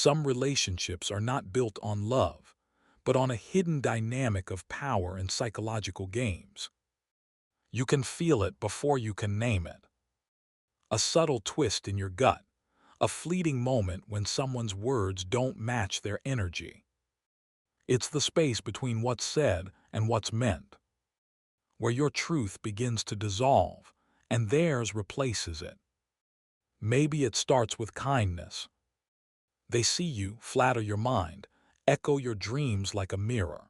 Some relationships are not built on love, but on a hidden dynamic of power and psychological games. You can feel it before you can name it. A subtle twist in your gut, a fleeting moment when someone's words don't match their energy. It's the space between what's said and what's meant, where your truth begins to dissolve and theirs replaces it. Maybe it starts with kindness. They see you, flatter your mind, echo your dreams like a mirror.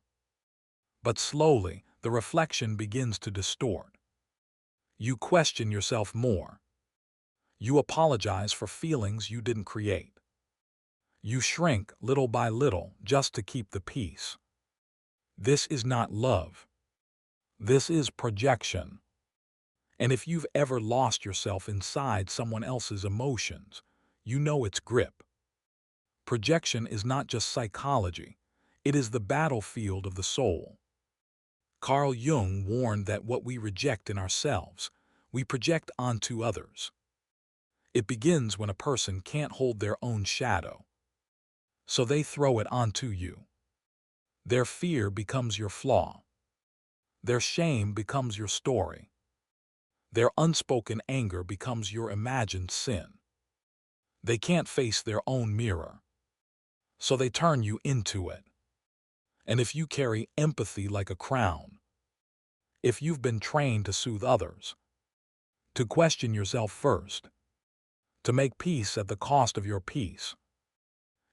But slowly, the reflection begins to distort. You question yourself more. You apologize for feelings you didn't create. You shrink little by little just to keep the peace. This is not love. This is projection. And if you've ever lost yourself inside someone else's emotions, you know its grip. Projection is not just psychology, it is the battlefield of the soul. Carl Jung warned that what we reject in ourselves, we project onto others. It begins when a person can't hold their own shadow, so they throw it onto you. Their fear becomes your flaw. Their shame becomes your story. Their unspoken anger becomes your imagined sin. They can't face their own mirror, so they turn you into it. And if you carry empathy like a crown, if you've been trained to soothe others, to question yourself first, to make peace at the cost of your peace,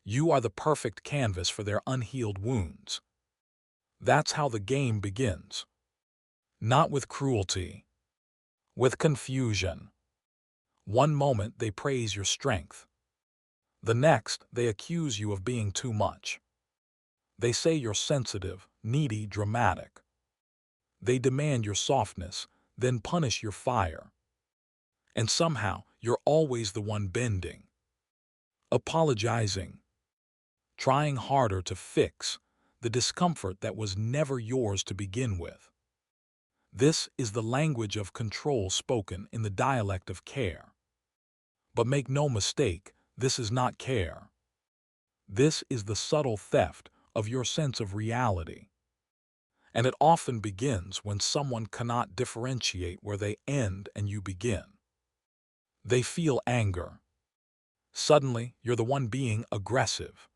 you are the perfect canvas for their unhealed wounds. That's how the game begins. Not with cruelty, with confusion. One moment they praise your strength. The next, they accuse you of being too much. They say you're sensitive, needy, dramatic. They demand your softness, then punish your fire. And somehow, you're always the one bending, apologizing, trying harder to fix the discomfort that was never yours to begin with. This is the language of control spoken in the dialect of care. But make no mistake, this is not care. This is the subtle theft of your sense of reality. And it often begins when someone cannot differentiate where they end and you begin. They feel anger. Suddenly, you're the one being aggressive.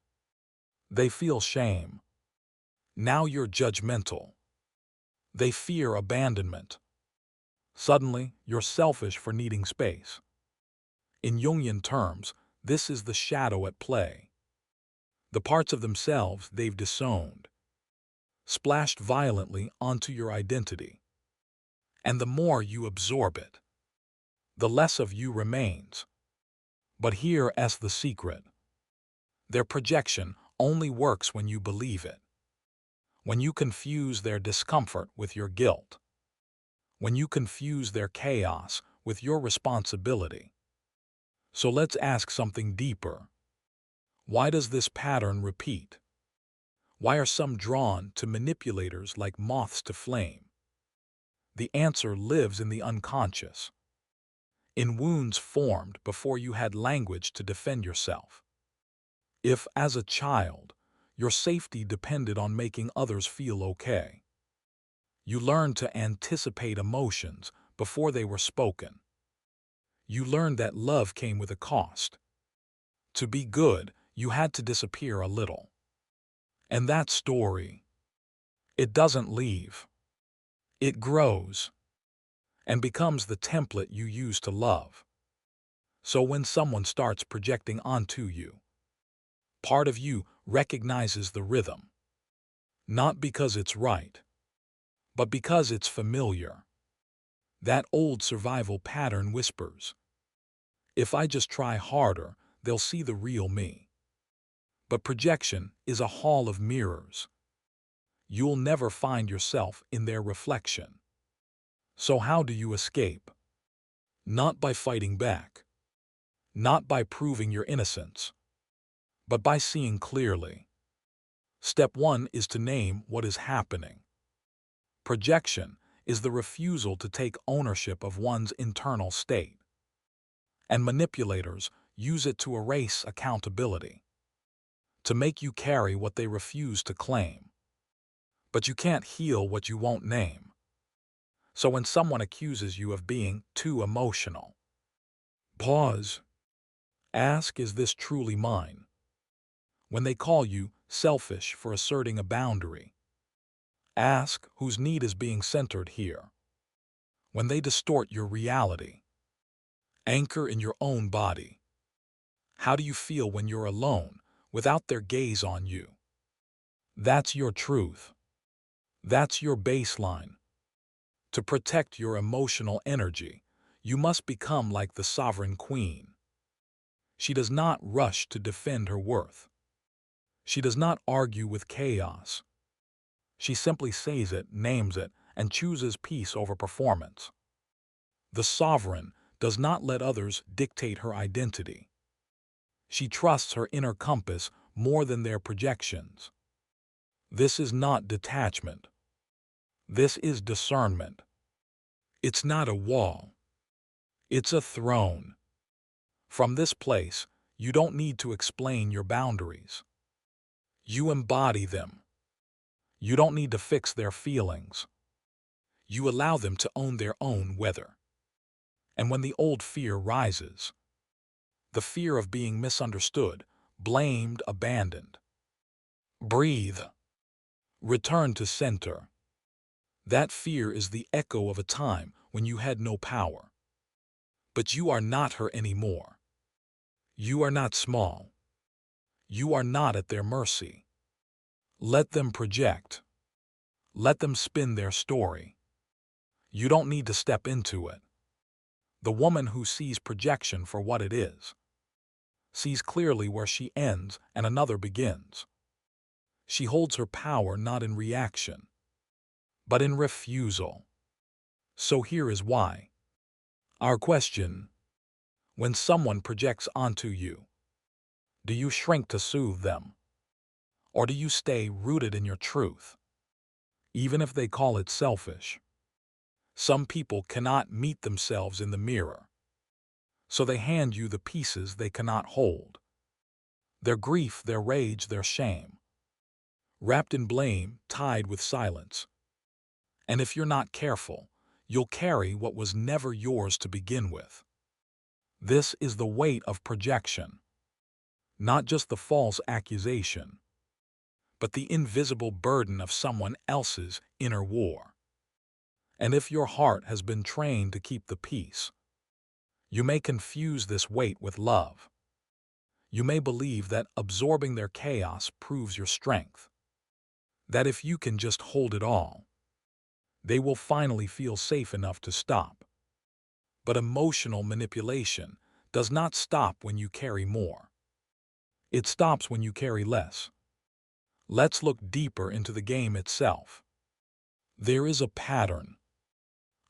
They feel shame. Now you're judgmental. They fear abandonment. Suddenly, you're selfish for needing space. In Jungian terms, this is the shadow at play. The parts of themselves they've disowned, splashed violently onto your identity. And the more you absorb it, the less of you remains. But here's the secret. Their projection only works when you believe it. When you confuse their discomfort with your guilt. When you confuse their chaos with your responsibility. So let's ask something deeper. Why does this pattern repeat? Why are some drawn to manipulators like moths to flame? The answer lives in the unconscious. In wounds formed before you had language to defend yourself. If, as a child, your safety depended on making others feel okay, you learned to anticipate emotions before they were spoken. You learned that love came with a cost. To be good, you had to disappear a little. And that story, it doesn't leave. It grows and becomes the template you use to love. So when someone starts projecting onto you, part of you recognizes the rhythm. Not because it's right, but because it's familiar. That old survival pattern whispers, if I just try harder, they'll see the real me. But projection is a hall of mirrors. You'll never find yourself in their reflection. So how do you escape? Not by fighting back. Not by proving your innocence. But by seeing clearly. Step 1 is to name what is happening. Projection is the refusal to take ownership of one's internal state. And manipulators use it to erase accountability. to make you carry what they refuse to claim. But you can't heal what you won't name. So when someone accuses you of being too emotional, pause. Ask, is this truly mine? When they call you selfish for asserting a boundary, ask, whose need is being centered here? When they distort your reality, anchor in your own body. How do you feel when you're alone, without their gaze on you? That's your truth. That's your baseline. To protect your emotional energy, you must become like the sovereign queen. She does not rush to defend her worth. She does not argue with chaos. She simply says it, names it, and chooses peace over performance. The sovereign does not let others dictate her identity. She trusts her inner compass more than their projections. This is not detachment. This is discernment. It's not a wall. It's a throne. From this place, you don't need to explain your boundaries. You embody them. You don't need to fix their feelings. You allow them to own their own weather. And when the old fear rises, the fear of being misunderstood, blamed, abandoned, breathe. Return to center. That fear is the echo of a time when you had no power. But you are not her anymore. You are not small. You are not at their mercy. Let them project. Let them spin their story. You don't need to step into it. The woman who sees projection for what it is sees clearly where she ends and another begins. She holds her power not in reaction, but in refusal. So here is why. Our question: when someone projects onto you, do you shrink to soothe them? Or do you stay rooted in your truth, even if they call it selfish? Some people cannot meet themselves in the mirror, so they hand you the pieces they cannot hold. Their grief, their rage, their shame, wrapped in blame, tied with silence. And if you're not careful, you'll carry what was never yours to begin with. This is the weight of projection, not just the false accusation, but the invisible burden of someone else's inner war. And if your heart has been trained to keep the peace, you may confuse this weight with love. You may believe that absorbing their chaos proves your strength, that if you can just hold it all, they will finally feel safe enough to stop. But emotional manipulation does not stop when you carry more. It stops when you carry less. Let's look deeper into the game itself. There is a pattern,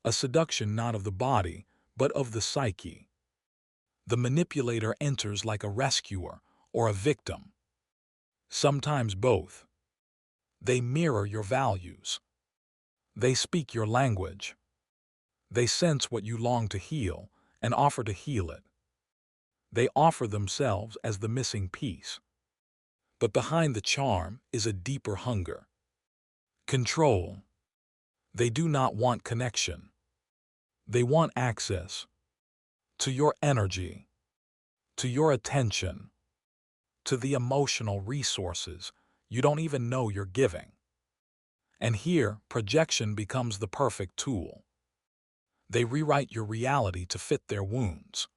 a seduction not of the body, but of the psyche. The manipulator enters like a rescuer or a victim, sometimes both. They mirror your values. They speak your language. They sense what you long to heal and offer to heal it. They offer themselves as the missing piece. But behind the charm is a deeper hunger. Control. They do not want connection. They want access to your energy, to your attention, to the emotional resources you don't even know you're giving. And here, projection becomes the perfect tool. They rewrite your reality to fit their wounds.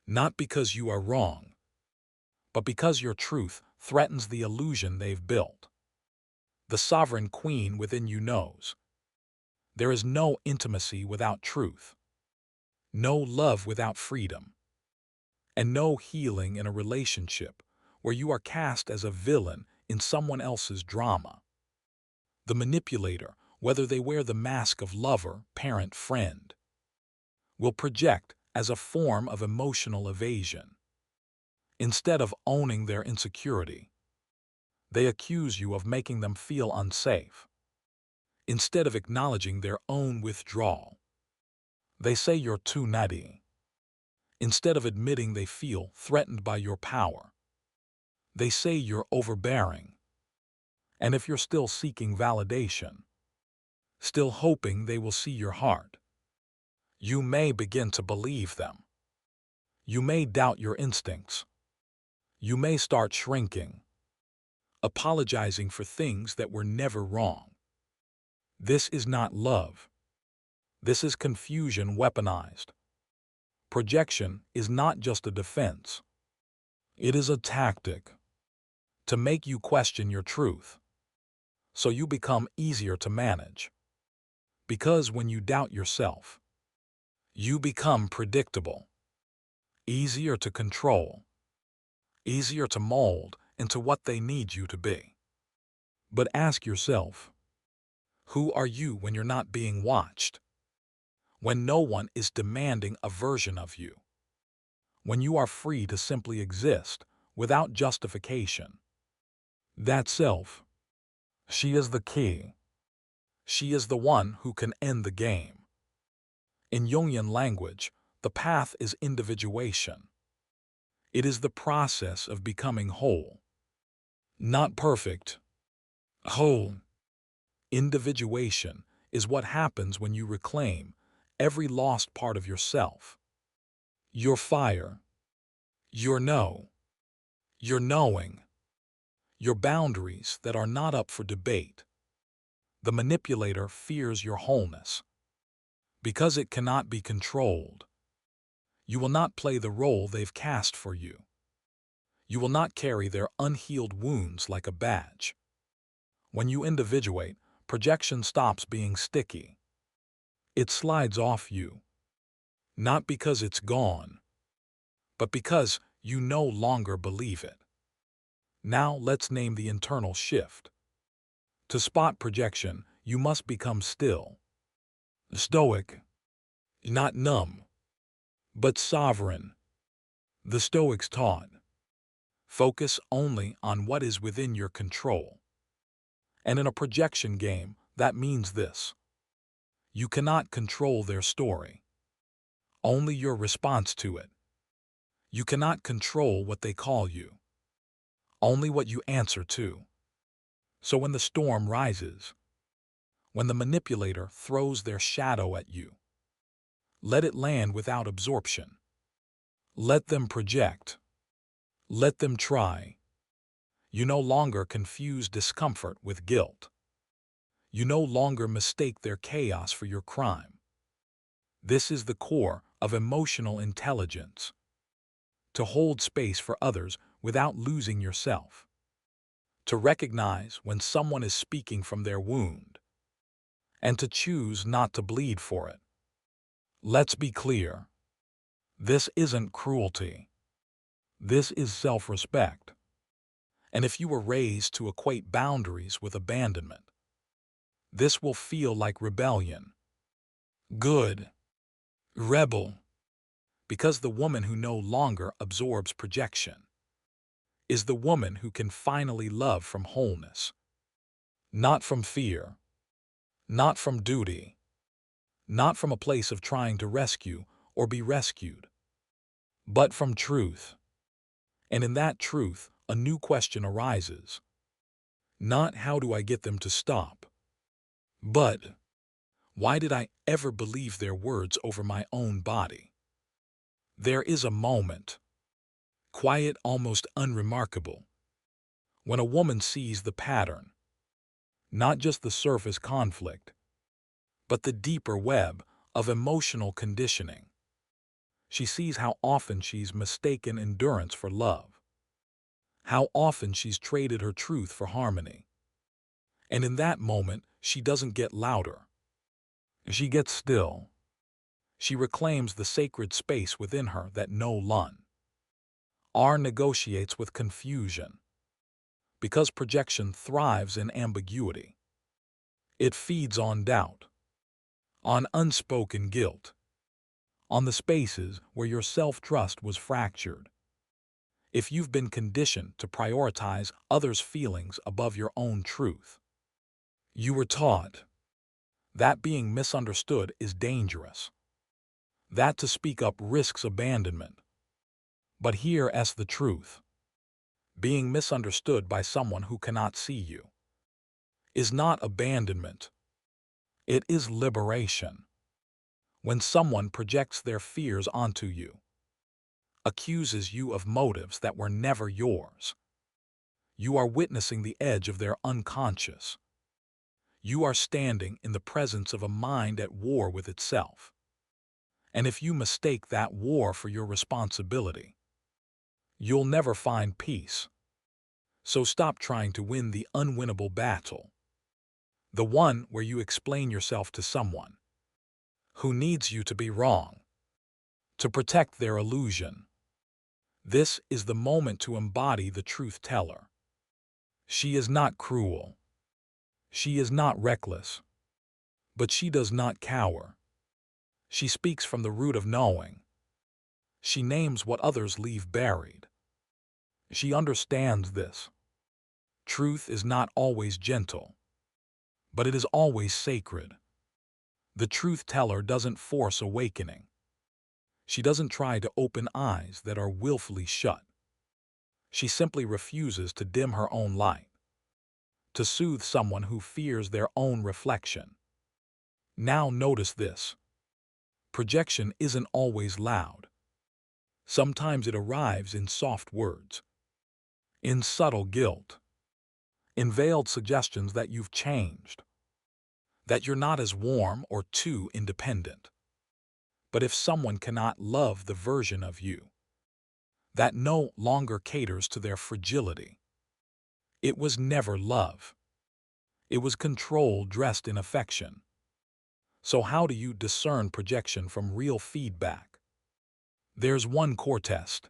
Not because you are wrong, but because your truth threatens the illusion they've built. The sovereign queen within you knows there is no intimacy without truth, no love without freedom, and no healing in a relationship where you are cast as a villain in someone else's drama. The manipulator, whether they wear the mask of lover, parent, friend, will project as a form of emotional evasion. Instead of owning their insecurity, they accuse you of making them feel unsafe. Instead of acknowledging their own withdrawal, they say you're too nutty. Instead of admitting they feel threatened by your power, They say you're overbearing. And if you're still seeking validation, still hoping they will see your heart, you may begin to believe them. You may doubt your instincts. You may start shrinking, apologizing for things that were never wrong. This is not love. This is confusion weaponized. Projection is not just a defense. It is a tactic to make you question your truth, so you become easier to manage. Because when you doubt yourself, you become predictable, easier to control, easier to mold into what they need you to be. But ask yourself, who are you when you're not being watched? When no one is demanding a version of you? When you are free to simply exist without justification? That self, she is the key. She is the one who can end the game. In Jungian language, the path is individuation. It is the process of becoming whole. Not perfect. Whole. Individuation is what happens when you reclaim every lost part of yourself. Your fire. Your no. Your knowing. Your boundaries that are not up for debate. The manipulator fears your wholeness. Because it cannot be controlled, you will not play the role they've cast for you. You will not carry their unhealed wounds like a badge. When you individuate, projection stops being sticky. It slides off you. Not because it's gone, but because you no longer believe it. Now let's name the internal shift. To spot projection, you must become still. Stoic. Not numb, but sovereign. The Stoics taught, focus only on what is within your control. And in a projection game, that means this. You cannot control their story, only your response to it. You cannot control what they call you, only what you answer to. So when the storm rises, when the manipulator throws their shadow at you, let it land without absorption. Let them project. Let them try. You no longer confuse discomfort with guilt. You no longer mistake their chaos for your crime. This is the core of emotional intelligence. To hold space for others without losing yourself. To recognize when someone is speaking from their wound. And to choose not to bleed for it. Let's be clear. This isn't cruelty. This is self-respect. And if you were raised to equate boundaries with abandonment, this will feel like rebellion. Good. Rebel. Because the woman who no longer absorbs projection is the woman who can finally love from wholeness. Not from fear. Not from duty. Not from a place of trying to rescue or be rescued. But from truth. And in that truth, a new question arises. Not how do I get them to stop, but why did I ever believe their words over my own body? There is a moment, quiet, almost unremarkable, when a woman sees the pattern, not just the surface conflict, but the deeper web of emotional conditioning. She sees how often she's mistaken endurance for love, how often she's traded her truth for harmony. And in that moment, she doesn't get louder. She gets still. She reclaims the sacred space within her that no one negotiates with confusion. Because projection thrives in ambiguity. It feeds on doubt, on unspoken guilt, on the spaces where your self-trust was fractured. If you've been conditioned to prioritize others' feelings above your own truth, you were taught that being misunderstood is dangerous, that to speak up risks abandonment. But here's the truth. Being misunderstood by someone who cannot see you is not abandonment. It is liberation. When someone projects their fears onto you, accuses you of motives that were never yours, you are witnessing the edge of their unconscious. You are standing in the presence of a mind at war with itself. And if you mistake that war for your responsibility, you'll never find peace. So stop trying to win the unwinnable battle, the one where you explain yourself to someone who needs you to be wrong, to protect their illusion. This is the moment to embody the truth teller. She is not cruel. She is not reckless. But she does not cower. She speaks from the root of knowing. She names what others leave buried. She understands this. Truth is not always gentle, but it is always sacred. The truth teller doesn't force awakening. She doesn't try to open eyes that are willfully shut. She simply refuses to dim her own light, to soothe someone who fears their own reflection. Now notice this. Projection isn't always loud. Sometimes it arrives in soft words, in subtle guilt, in veiled suggestions that you've changed, that you're not as warm or too independent. But if someone cannot love the version of you that no longer caters to their fragility, it was never love. It was control dressed in affection. So how do you discern projection from real feedback? There's one core test.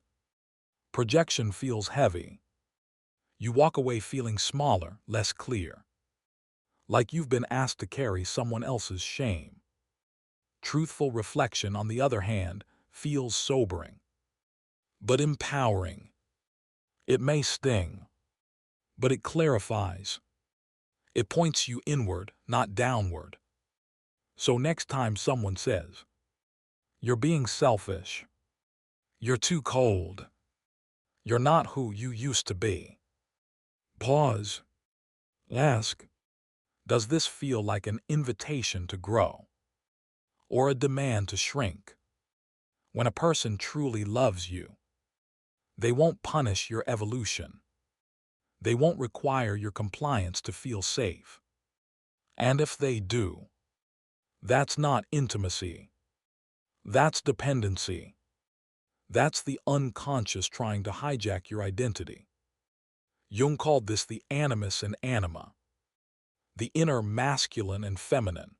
Projection feels heavy. You walk away feeling smaller, less clear, like you've been asked to carry someone else's shame. Truthful reflection, on the other hand, feels sobering, but empowering. It may sting, but it clarifies. It points you inward, not downward. So next time someone says, "You're being selfish," "You're too cold," "You're not who you used to be," pause. Ask, does this feel like an invitation to grow or a demand to shrink? When a person truly loves you, they won't punish your evolution. They won't require your compliance to feel safe. And if they do, that's not intimacy. That's dependency. That's the unconscious trying to hijack your identity. Jung called this the animus and anima, the inner masculine and feminine,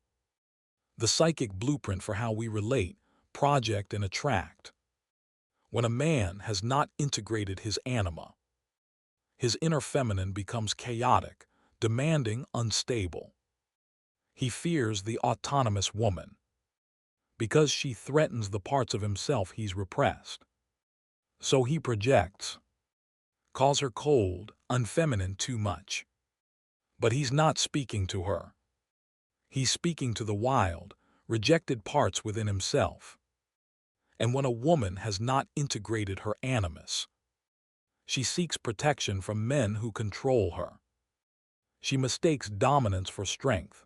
the psychic blueprint for how we relate, project, and attract. When a man has not integrated his anima, his inner feminine becomes chaotic, demanding, unstable. He fears the autonomous woman because she threatens the parts of himself he's repressed. So he projects, calls her cold, unfeminine, too much. But he's not speaking to her. He's speaking to the wild, rejected parts within himself. And when a woman has not integrated her animus, she seeks protection from men who control her. She mistakes dominance for strength.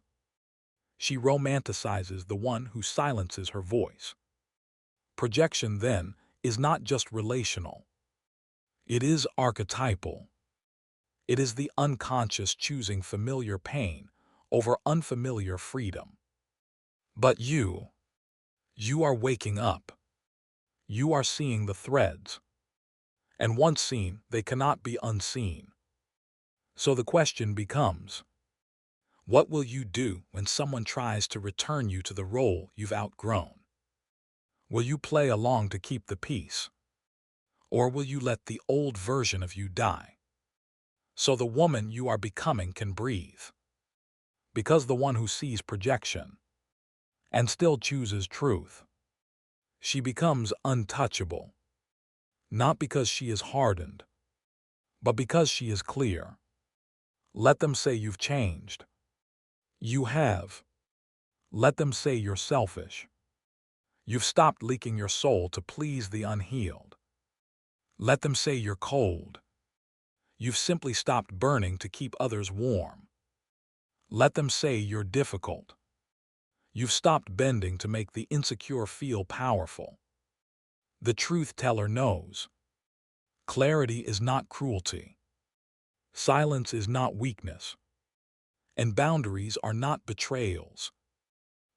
She romanticizes the one who silences her voice. Projection, then, is not just relational. It is archetypal. It is the unconscious choosing familiar pain over unfamiliar freedom. But you are waking up. You are seeing the threads. And once seen, they cannot be unseen. So the question becomes, what will you do when someone tries to return you to the role you've outgrown? Will you play along to keep the peace? Or will you let the old version of you die, so the woman you are becoming can breathe? Because the one who sees projection and still chooses truth, she becomes untouchable, not because she is hardened, but because she is clear. Let them say you've changed. You have. Let them say you're selfish. You've stopped leaking your soul to please the unhealed. Let them say you're cold. You've simply stopped burning to keep others warm. Let them say you're difficult. You've stopped bending to make the insecure feel powerful. The truth teller knows. Clarity is not cruelty. Silence is not weakness. And boundaries are not betrayals.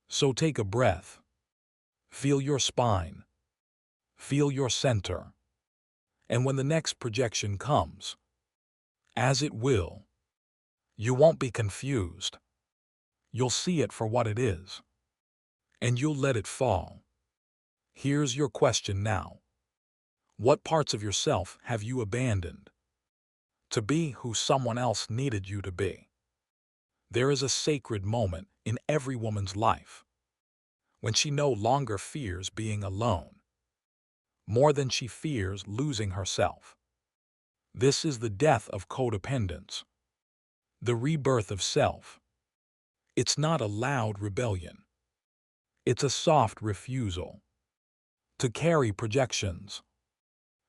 So take a breath. Feel your spine. Feel your center. And when the next projection comes, as it will, you won't be confused. You'll see it for what it is. And you'll let it fall. Here's your question now. What parts of yourself have you abandoned to be who someone else needed you to be? There is a sacred moment in every woman's life when she no longer fears being alone, more than she fears losing herself. This is the death of codependence, the rebirth of self. It's not a loud rebellion. It's a soft refusal to carry projections,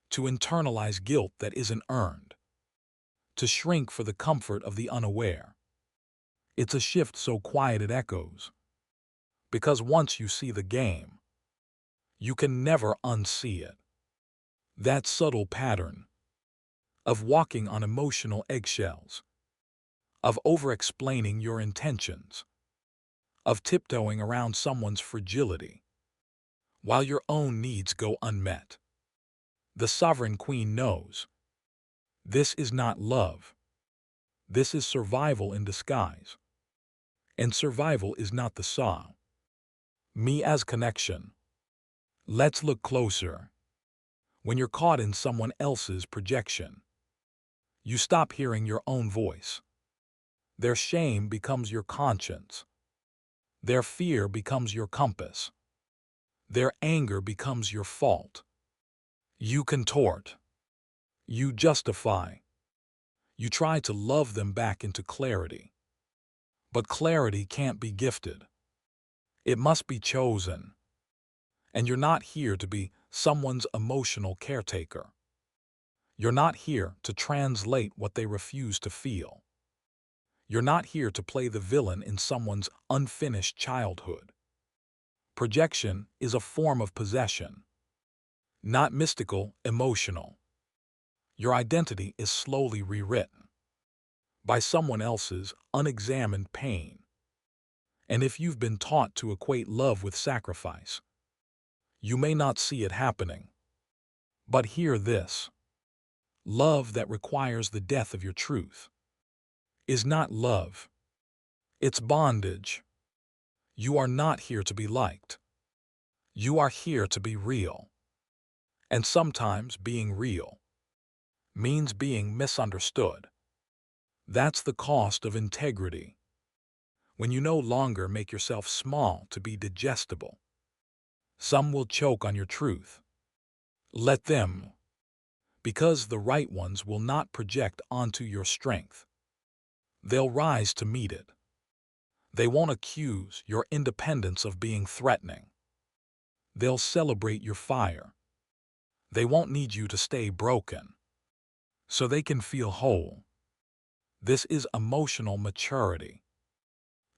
to internalize guilt that isn't earned, to shrink for the comfort of the unaware. It's a shift so quiet it echoes, because once you see the game, you can never unsee it. That subtle pattern of walking on emotional eggshells, of over-explaining your intentions, of tiptoeing around someone's fragility, while your own needs go unmet. The sovereign queen knows. This is not love. This is survival in disguise. And survival is not the saw. Me as connection. Let's look closer. When you're caught in someone else's projection, you stop hearing your own voice. Their shame becomes your conscience. Their fear becomes your compass. Their anger becomes your fault. You contort. You justify. You try to love them back into clarity. But clarity can't be gifted. It must be chosen. And you're not here to be someone's emotional caretaker. You're not here to translate what they refuse to feel. You're not here to play the villain in someone's unfinished childhood. Projection is a form of possession, not mystical, emotional. Your identity is slowly rewritten by someone else's unexamined pain. And if you've been taught to equate love with sacrifice, you may not see it happening. But hear this. Love that requires the death of your truth is not love. It's bondage. You are not here to be liked. You are here to be real. And sometimes being real means being misunderstood. That's the cost of integrity. When you no longer make yourself small to be digestible, some will choke on your truth. Let them, because the right ones will not project onto your strength. They'll rise to meet it. They won't accuse your independence of being threatening. They'll celebrate your fire. They won't need you to stay broken, so they can feel whole. This is emotional maturity,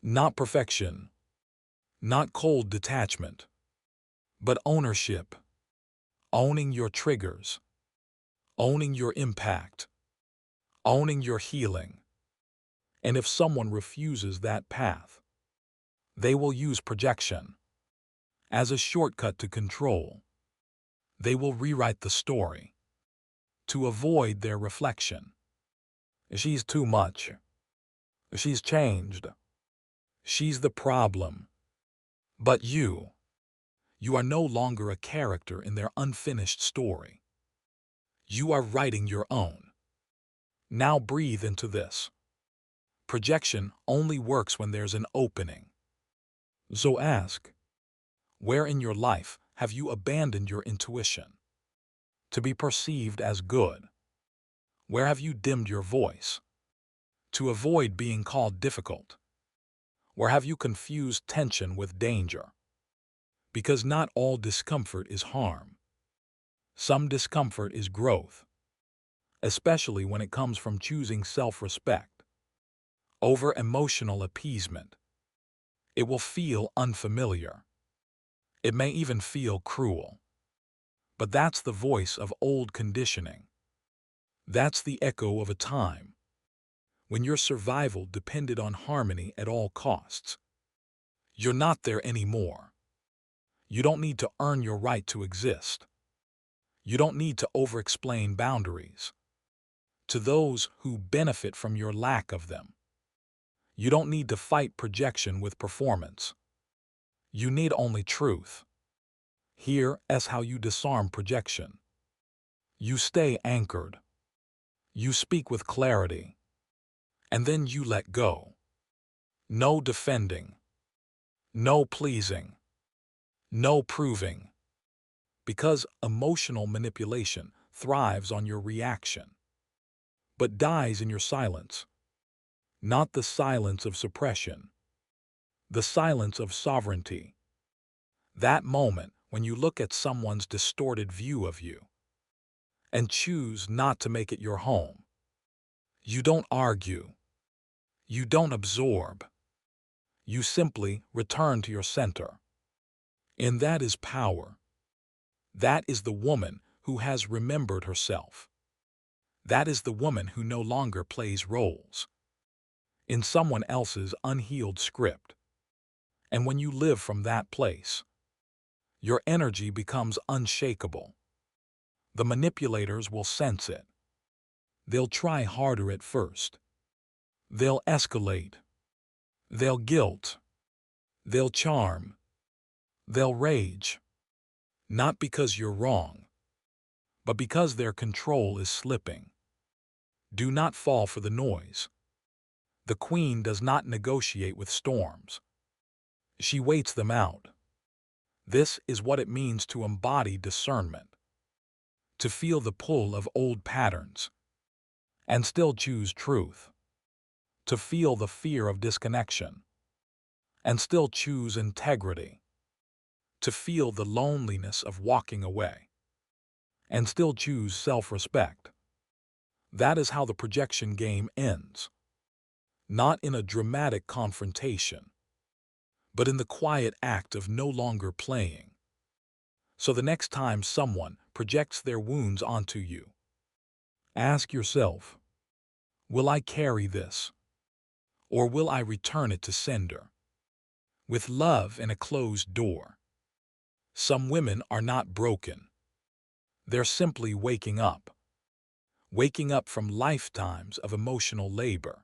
not perfection, not cold detachment, but ownership. Owning your triggers, owning your impact, owning your healing. And if someone refuses that path, they will use projection as a shortcut to control. They will rewrite the story to avoid their reflection. She's too much. She's changed. She's the problem. But you are no longer a character in their unfinished story. You are writing your own. Now breathe into this. Projection only works when there's an opening. So ask, where in your life have you abandoned your intuition to be perceived as good? Where have you dimmed your voice to avoid being called difficult? Where have you confused tension with danger? Because not all discomfort is harm. Some discomfort is growth. especially when it comes from choosing self-respect over emotional appeasement. It will feel unfamiliar. It may even feel cruel. But that's the voice of old conditioning. That's the echo of a time when your survival depended on harmony at all costs. You're not there anymore. You don't need to earn your right to exist. You don't need to over-explain boundaries to those who benefit from your lack of them. You don't need to fight projection with performance. You need only truth. Here is how you disarm projection. You stay anchored. You speak with clarity. And then you let go. No defending. No pleasing. No proving. Because emotional manipulation thrives on your reaction, but dies in your silence. Not the silence of suppression. The silence of sovereignty. That moment when you look at someone's distorted view of you and choose not to make it your home. You don't argue. You don't absorb. You simply return to your center. And that is power. That is the woman who has remembered herself. That is the woman who no longer plays roles in someone else's unhealed script. And when you live from that place, your energy becomes unshakable. The manipulators will sense it. They'll try harder at first. They'll escalate. They'll guilt. They'll charm. They'll rage. Not because you're wrong, but because their control is slipping. Do not fall for the noise. The queen does not negotiate with storms. She waits them out. This is what it means to embody discernment, to feel the pull of old patterns and still choose truth, to feel the fear of disconnection and still choose integrity, to feel the loneliness of walking away and still choose self-respect. That is how the projection game ends. Not in a dramatic confrontation, but in the quiet act of no longer playing. So the next time someone projects their wounds onto you, ask yourself, will I carry this? Or will I return it to sender? With love and a closed door. Some women are not broken. They're simply waking up. Waking up from lifetimes of emotional labor.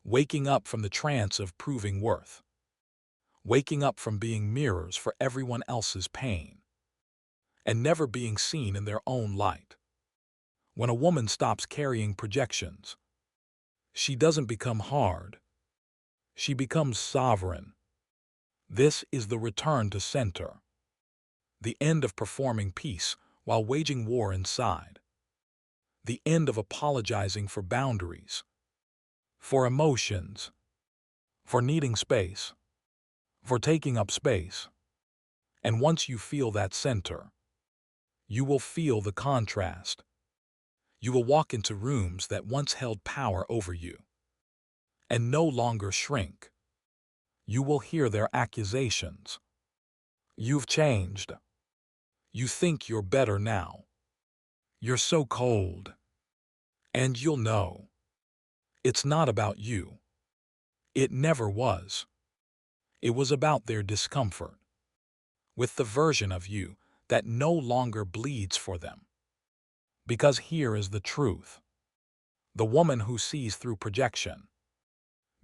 Waking up from the trance of proving worth. Waking up from being mirrors for everyone else's pain. And never being seen in their own light. When a woman stops carrying projections, she doesn't become hard. She becomes sovereign. This is the return to center. The end of performing peace while waging war inside. The end of apologizing for boundaries, for emotions, for needing space, for taking up space. And once you feel that center, you will feel the contrast. You will walk into rooms that once held power over you and no longer shrink. You will hear their accusations. You've changed. You think you're better now. You're so cold. And you'll know. It's not about you. It never was. It was about their discomfort with the version of you that no longer bleeds for them. Because here is the truth. The woman who sees through projection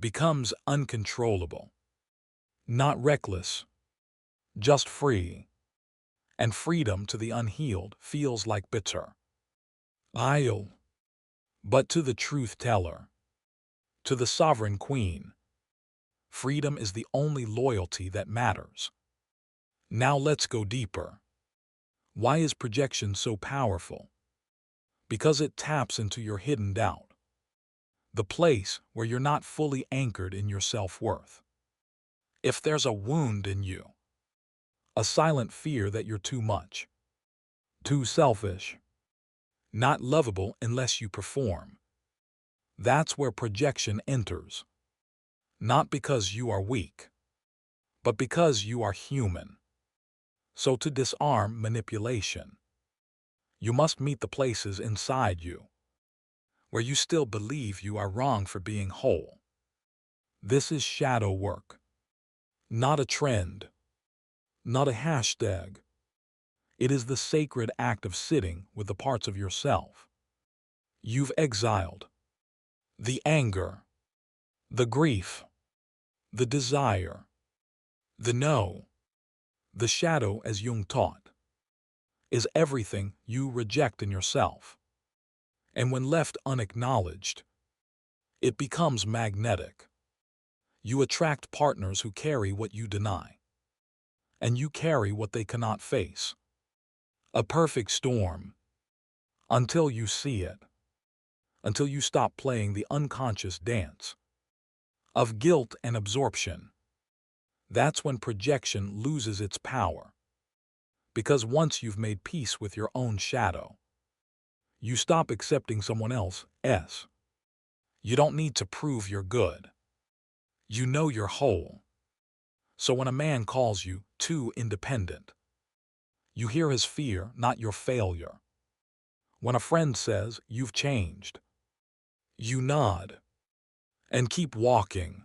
becomes uncontrollable. Not reckless, just free. And freedom to the unhealed feels like bitter. I'll. But to the truth teller, to the sovereign queen, freedom is the only loyalty that matters. Now let's go deeper. Why is projection so powerful? Because it taps into your hidden doubt. The place where you're not fully anchored in your self-worth. If there's a wound in you, a silent fear that you're too much, too selfish, not lovable unless you perform. That's where projection enters, not because you are weak, but because you are human. So to disarm manipulation, you must meet the places inside you where you still believe you are wrong for being whole. This is shadow work, not a trend, not a hashtag. It is the sacred act of sitting with the parts of yourself you've exiled. The anger, the grief, the desire, the no, the shadow, as Jung taught, is everything you reject in yourself. And when left unacknowledged, it becomes magnetic. You attract partners who carry what you deny, and you carry what they cannot face. A perfect storm, until you see it, until you stop playing the unconscious dance of guilt and absorption. That's when projection loses its power. Because once you've made peace with your own shadow, you stop accepting someone else's. You don't need to prove you're good. You know you're whole. So when a man calls you too independent, you hear his fear, not your failure. When a friend says you've changed, you nod and keep walking.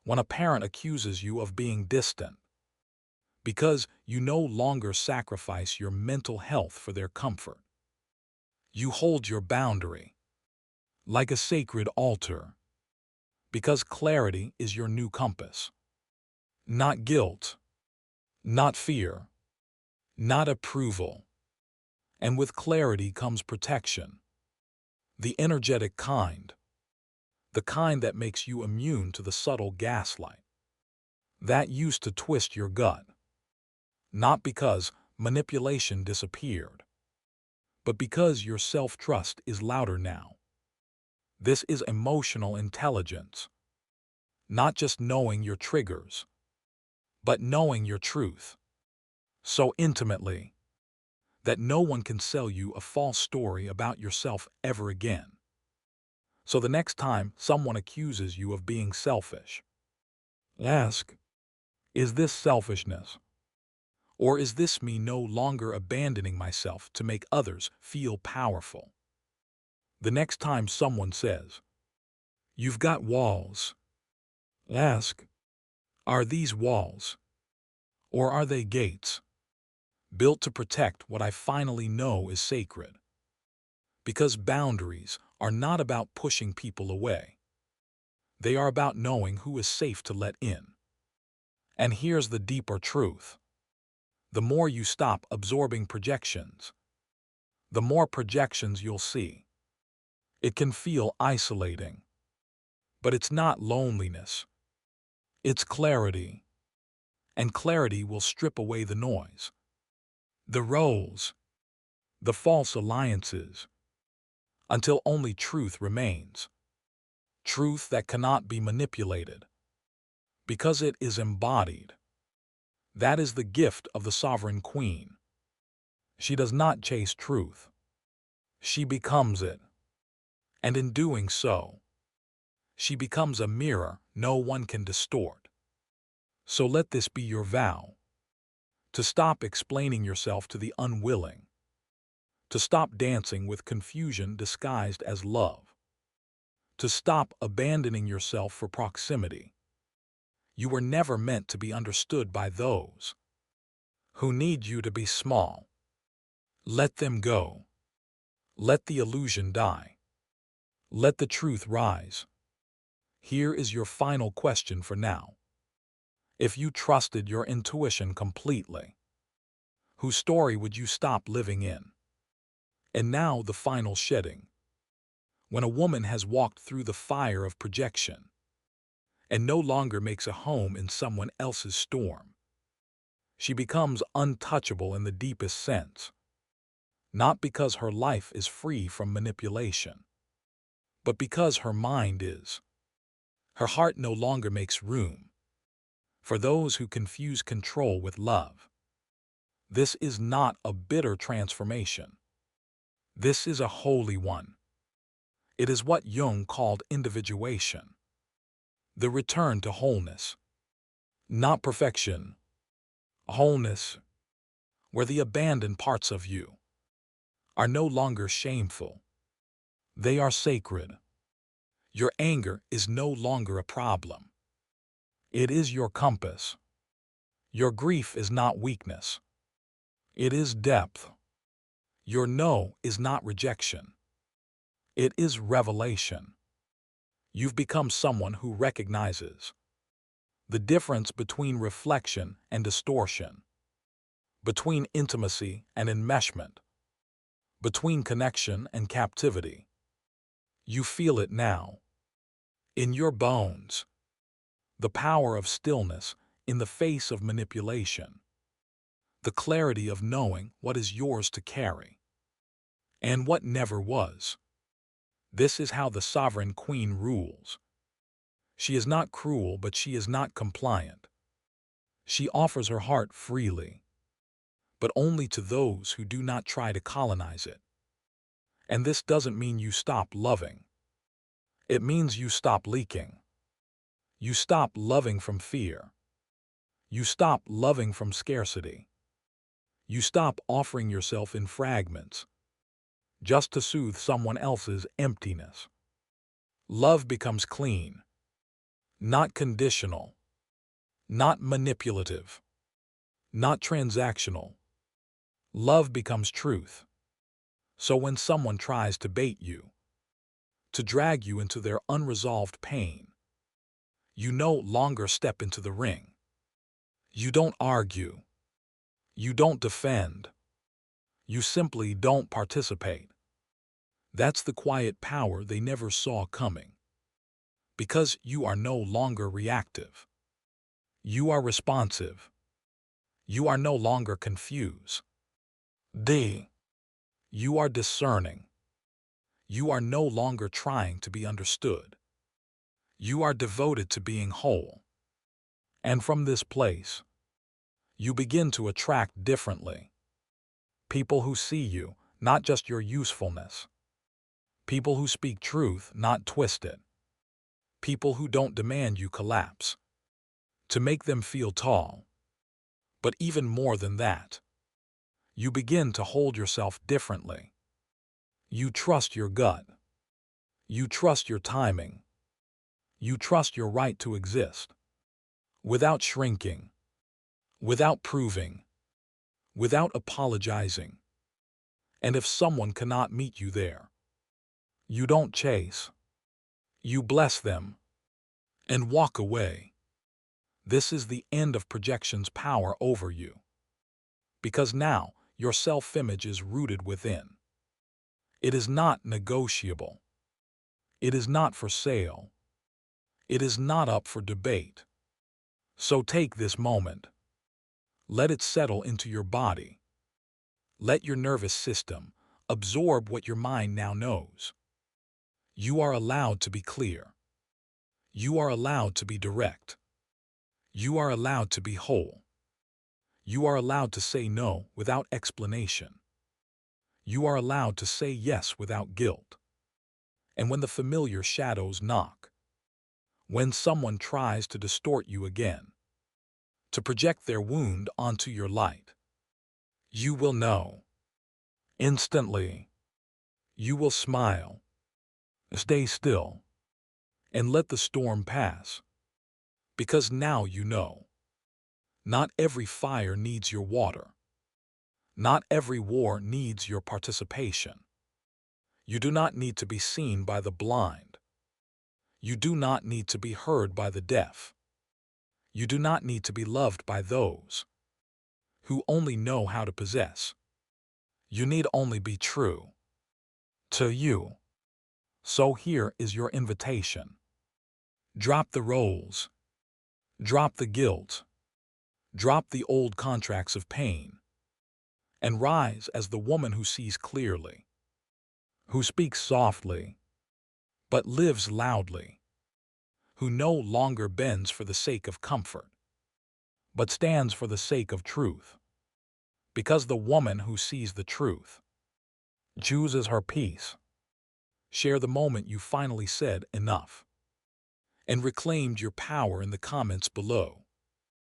When a parent accuses you of being distant, because you no longer sacrifice your mental health for their comfort, you hold your boundary like a sacred altar, because clarity is your new compass. Not guilt, not fear, not approval. And with clarity comes protection, the energetic kind, the kind that makes you immune to the subtle gaslight that used to twist your gut. Not because manipulation disappeared, but because your self-trust is louder now. This is emotional intelligence, not just knowing your triggers, but knowing your truth so intimately that no one can sell you a false story about yourself ever again. So the next time someone accuses you of being selfish, ask, is this selfishness? Or is this me no longer abandoning myself to make others feel powerful? The next time someone says, you've got walls, ask, are these walls, or are they gates, built to protect what I finally know is sacred? Because boundaries are not about pushing people away. They are about knowing who is safe to let in. And here's the deeper truth. The more you stop absorbing projections, the more projections you'll see. It can feel isolating, but it's not loneliness. It's clarity. And clarity will strip away the noise, the roles, the false alliances, until only truth remains. Truth that cannot be manipulated, because it is embodied. That is the gift of the sovereign queen. She does not chase truth. She becomes it. And in doing so, she becomes a mirror no one can distort. So let this be your vow. To stop explaining yourself to the unwilling. To stop dancing with confusion disguised as love. To stop abandoning yourself for proximity. You were never meant to be understood by those who need you to be small. Let them go. Let the illusion die. Let the truth rise. Here is your final question for now. If you trusted your intuition completely, whose story would you stop living in? And now the final shedding. When a woman has walked through the fire of projection and no longer makes a home in someone else's storm, she becomes untouchable in the deepest sense. Not because her life is free from manipulation, but because her mind is. Her heart no longer makes room for those who confuse control with love. This is not a bitter transformation. This is a holy one. It is what Jung called individuation, the return to wholeness, not perfection, wholeness, where the abandoned parts of you are no longer shameful. They are sacred. Your anger is no longer a problem. It is your compass. Your grief is not weakness. It is depth. Your no is not rejection. It is revelation. You've become someone who recognizes the difference between reflection and distortion, between intimacy and enmeshment, between connection and captivity. You feel it now, in your bones, the power of stillness in the face of manipulation, the clarity of knowing what is yours to carry, and what never was. This is how the sovereign queen rules. She is not cruel, but she is not compliant. She offers her heart freely, but only to those who do not try to colonize it. And this doesn't mean you stop loving. It means you stop leaking. You stop loving from fear. You stop loving from scarcity. You stop offering yourself in fragments just to soothe someone else's emptiness. Love becomes clean, not conditional, not manipulative, not transactional. Love becomes truth. So when someone tries to bait you, to drag you into their unresolved pain, you no longer step into the ring. You don't argue. You don't defend. You simply don't participate. That's the quiet power they never saw coming. Because you are no longer reactive. You are responsive. You are no longer confused. You are discerning. You are no longer trying to be understood. You are devoted to being whole. And from this place, you begin to attract differently. People who see you, not just your usefulness. People who speak truth, not twist it. People who don't demand you collapse to make them feel tall. But even more than that, you begin to hold yourself differently. You trust your gut. You trust your timing. You trust your right to exist. Without shrinking. Without proving. Without apologizing. And if someone cannot meet you there, you don't chase. You bless them and walk away. This is the end of projection's power over you. Because now your self-image is rooted within. It is not negotiable. It is not for sale. It is not up for debate. So take this moment. Let it settle into your body. Let your nervous system absorb what your mind now knows. You are allowed to be clear. You are allowed to be direct. You are allowed to be whole. You are allowed to say no without explanation. You are allowed to say yes without guilt. And when the familiar shadows knock, when someone tries to distort you again, to project their wound onto your light, you will know. Instantly, you will smile, stay still, and let the storm pass. Because now you know. Not every fire needs your water. Not every war needs your participation. You do not need to be seen by the blind. You do not need to be heard by the deaf. You do not need to be loved by those who only know how to possess. You need only be true to you. So here is your invitation. Drop the roles. Drop the guilt. Drop the old contracts of pain. And rise as the woman who sees clearly, who speaks softly, but lives loudly, who no longer bends for the sake of comfort, but stands for the sake of truth. Because the woman who sees the truth chooses her peace. Share the moment you finally said enough and reclaimed your power in the comments below.